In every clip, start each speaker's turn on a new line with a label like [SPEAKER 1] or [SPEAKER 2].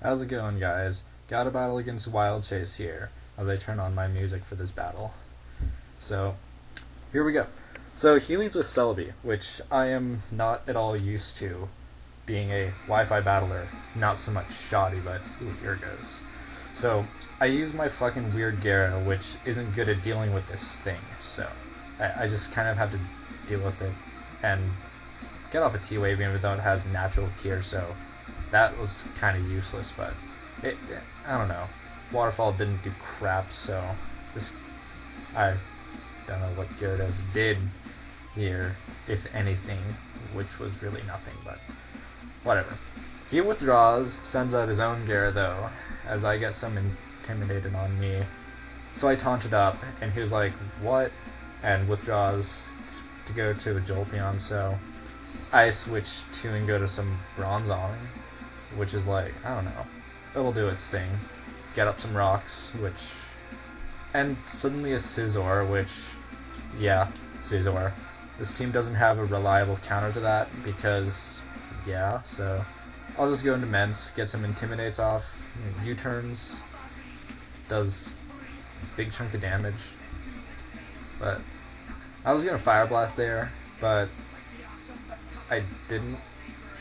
[SPEAKER 1] How's it going, guys? Got a battle against Wilechase here as I turn on my music for this battle. So, here we go. So, he leads with Celebi, which I am not at all used to, being a Wi-Fi battler. Not so much shoddy, but ooh, here it goes. So, I use my fucking weird Gyara, which isn't good at dealing with this thing, so I just kind of have to deal with it and get off a T-Wave even though it has natural cure, so that was kind of useless, but I don't know. Waterfall didn't do crap, so I don't know what Gyarados did here, if anything, which was really nothing, but whatever. He withdraws, sends out his own Gyara though, as I get some intimidated on me. So I taunted up, and he was like, what? And withdraws to go to a Jolteon, so I switch to and go to some Bronzong, which is like, I don't know, it'll do its thing. Get up some rocks, and suddenly a Scizor, which, yeah, Scizor. This team doesn't have a reliable counter to that, because, yeah, so I'll just go into Mence, get some Intimidates off, U-turns, does a big chunk of damage, but I was gonna Fire Blast there, but I didn't.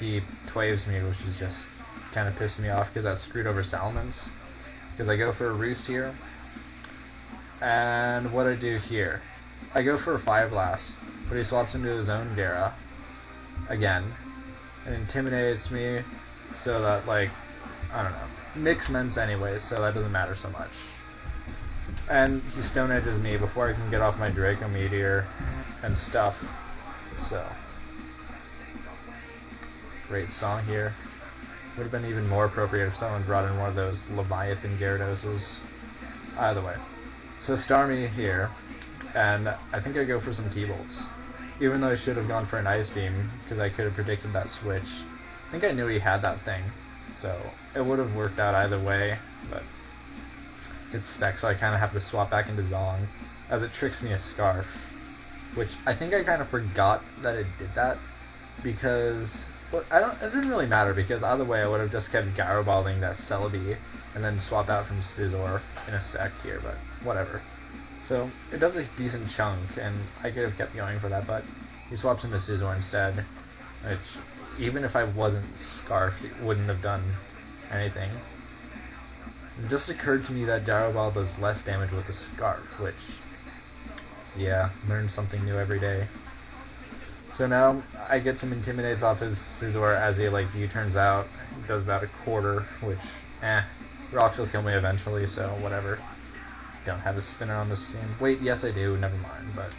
[SPEAKER 1] He Twaves me, which is just kind of pissed me off because that screwed over Salamence. Because I go for a Roost here, and what I do here, I go for a Fire Blast, but he swaps into his own Gyara again, and intimidates me, so that, like, I don't know, mix Mence anyways, so that doesn't matter so much. And he Stone Edges me before I can get off my Draco Meteor and stuff, so great song here. Would have been even more appropriate if someone brought in one of those Leviathan Gyarados. Either way. So Starmie here, and I think I go for some T-Bolts. Even though I should have gone for an Ice Beam, because I could have predicted that switch. I think I knew he had that thing, so it would have worked out either way, but it's Spec, so I kind of have to swap back into Zong, as it tricks me a Scarf, which I think I kind of forgot that it did that, because well, it didn't really matter, because either way I would have just kept Garabalding that Celebi and then swap out from Scizor in a sec here, but whatever. So it does a decent chunk, and I could have kept going for that, but he swaps into Scizor instead, which even if I wasn't Scarfed, it wouldn't have done anything. It just occurred to me that Daraball does less damage with the Scarf, which, yeah, learn something new every day. So now I get some Intimidates off his Scizor as he, like, U-turns out. He does about a quarter, which, Rocks will kill me eventually, so whatever. Don't have a spinner on this team. Wait, yes I do, never mind, but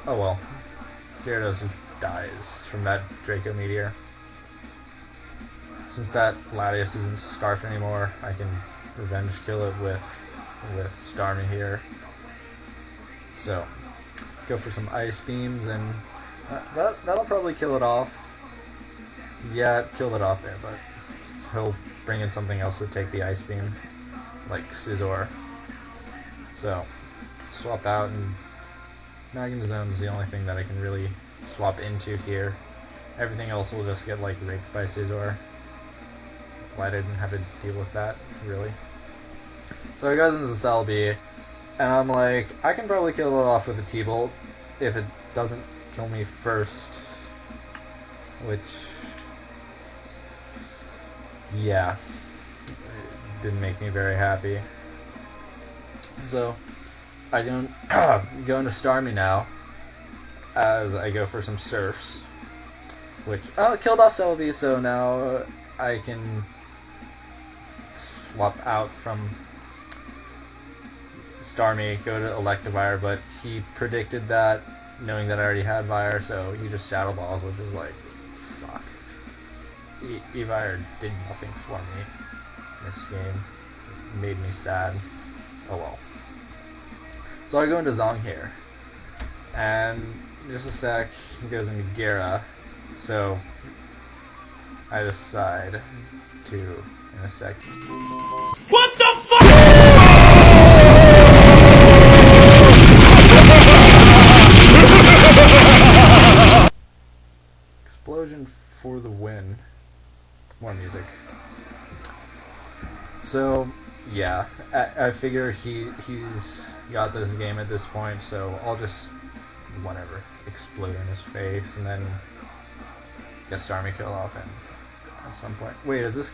[SPEAKER 1] oh well. Gyarados just dies from that Draco Meteor. Since that Latias isn't Scarf anymore, I can revenge kill it with Starmie here. So, go for some Ice Beams, and that'll probably kill it off. Yeah, it killed it off there, but he'll bring in something else to take the Ice Beam, like Scizor. So, swap out, and Magma Zone is the only thing that I can really swap into here. Everything else will just get, like, raped by Scizor. Glad I didn't have to deal with that, really. So I goes into Celebi, and I'm like, I can probably kill it off with a T-Bolt if it doesn't kill me first. Which, yeah, it didn't make me very happy. So I go into Starmie now, as I go for some Surfs, which, it killed off Celebi, so now I can swap out from Starmie, go to Electivire, but he predicted that, knowing that I already had Vire, so he just Shadow Balls, which is like, fuck. Evire did nothing for me in this game. It made me sad. Oh well. So I go into Zong here, and just a sec, he goes into Gyara, so I decide to, in a sec.
[SPEAKER 2] What the fuck?
[SPEAKER 1] Explosion for the win. More music. So, yeah, I figure he's got this game at this point, so I'll just, whatever, explode in his face and then get Starmie kill off him at some point. Wait, is this